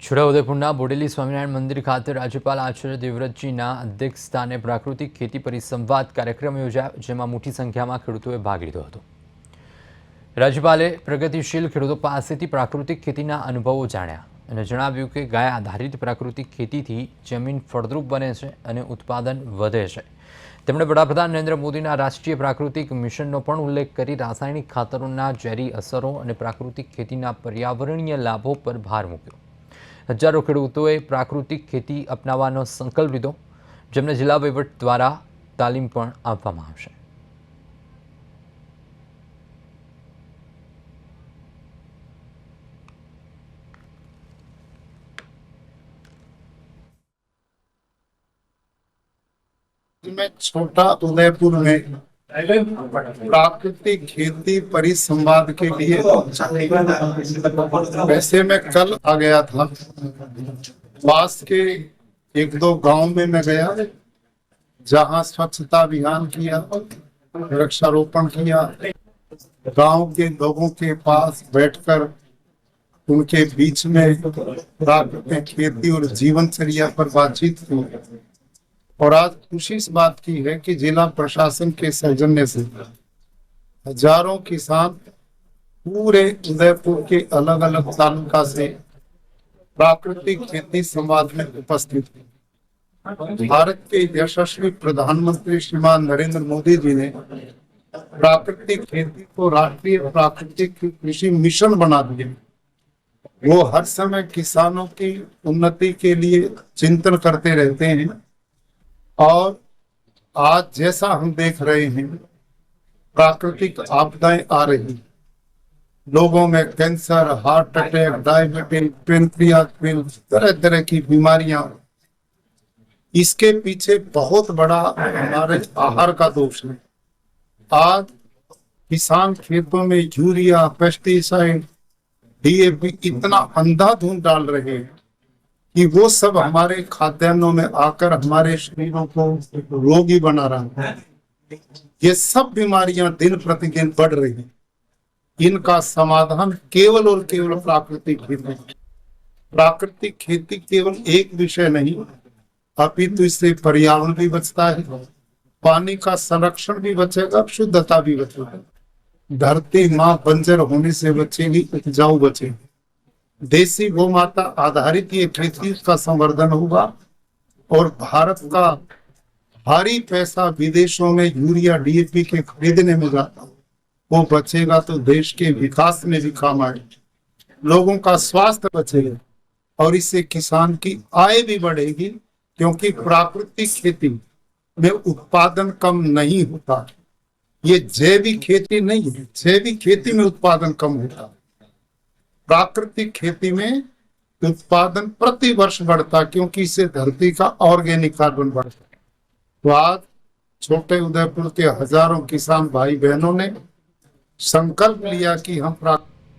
છોટાઉદેપુરના બોડેલી સ્વામિનારાયણ મંદિર ખાતે રાજ્યપાલ આચાર્ય દેવવ્રતજીના અધ્યક્ષસ્થાને પ્રાકૃતિક ખેતી પરિસંવાદ કાર્યક્રમ યોજાયો, જેમાં મોટી સંખ્યામાં ખેડૂતોએ ભાગ લીધો હતો। રાજ્યપાલે પ્રગતિશીલ ખેડૂતો પાસેથી પ્રાકૃતિક ખેતીના અનુભવો જાણ્યા અને જણાવ્યું કે ગાય આધારિત પ્રાકૃતિક ખેતીથી જમીન ફળદ્રુપ બને છે અને ઉત્પાદન વધે છે। તેમણે વડાપ્રધાન નરેન્દ્ર મોદીના રાષ્ટ્રીય પ્રાકૃતિક મિશનનો પણ ઉલ્લેખ કરી રાસાયણિક ખાતરોના ઝેરી અસરો અને પ્રાકૃતિક ખેતીના પર્યાવરણીય લાભો પર ભાર મૂક્યો। હજારો ખેડૂતોએ પ્રાકૃતિક ખેતી અપનાવવાનો સંકલ્પ લીધો, જેમને જિલ્લા વહીવટ દ્વારા તાલીમ પણ આપવામાં આવશે। मैं छोटा उदयपुर में प्राकृतिक खेती परिसंवाद के लिए वैसे मैं कल आ गया था। पास के एक दो गांव में मैं गया, जहां स्वच्छता अभियान किया, वृक्षारोपण किया, गांव के लोगों के पास बैठकर उनके बीच में प्राकृतिक खेती और जीवनचर्या पर बातचीत की। और आज खुशी इस बात की है कि जिला प्रशासन के सौजन्य से हजारों किसान पूरे उदयपुर के अलग अलग तालुका से प्राकृतिक खेती संवाद में उपस्थित हैं। भारत के यशस्वी प्रधानमंत्री श्रीमान नरेंद्र मोदी जी ने प्राकृतिक खेती को राष्ट्रीय प्राकृतिक कृषि मिशन बना दिया। वो हर समय किसानों की उन्नति के लिए चिंतन करते रहते हैं। और आज जैसा हम देख रहे हैं, प्राकृतिक आपदाएं आ रही, लोगों में cancer, heart attack, diabetes, pancreas, तरह तरह की बीमारियां, इसके पीछे बहुत बड़ा हमारे आहार का दोष है। आज किसान खेतों में यूरिया, पेस्टिसाइड, डीएपी इतना अंधाधुंध डाल रहे हैं कि वो सब हमारे खाद्यान्नों में आकर हमारे शरीरों को रोगी बना रहा है। ये सब बीमारियां दिन प्रतिदिन बढ़ रही हैं। इनका समाधान केवल और केवल प्राकृतिक खेती। प्राकृतिक खेती केवल एक विषय नहीं, अपितु इससे पर्यावरण भी बचता है, पानी का संरक्षण भी बचेगा, शुद्धता भी बचेगा, धरती माँ बंजर होने से बचेगी, उपजाऊ बचेगी। देसी गौ माता आधारित ये खेती का संवर्धन होगा और भारत का भारी पैसा विदेशों में यूरिया, डीएपी के खरीदने में जाता, वो बचेगा तो देश के विकास में भी काम आएगा, लोगों का स्वास्थ्य बचेगा और इससे किसान की आय भी बढ़ेगी। क्योंकि प्राकृतिक खेती में उत्पादन कम नहीं होता, ये जैविक खेती नहीं है। जैविक खेती में उत्पादन कम होता, प्राकृतिक खेती में उत्पादन प्रति वर्ष बढ़ता, क्योंकि इससे धरती का ऑर्गेनिक कार्बन बढ़ता। तो आज छोटे उदयपुर के हजारों किसान भाई बहनों ने संकल्प लिया कि हम प्राकृतिक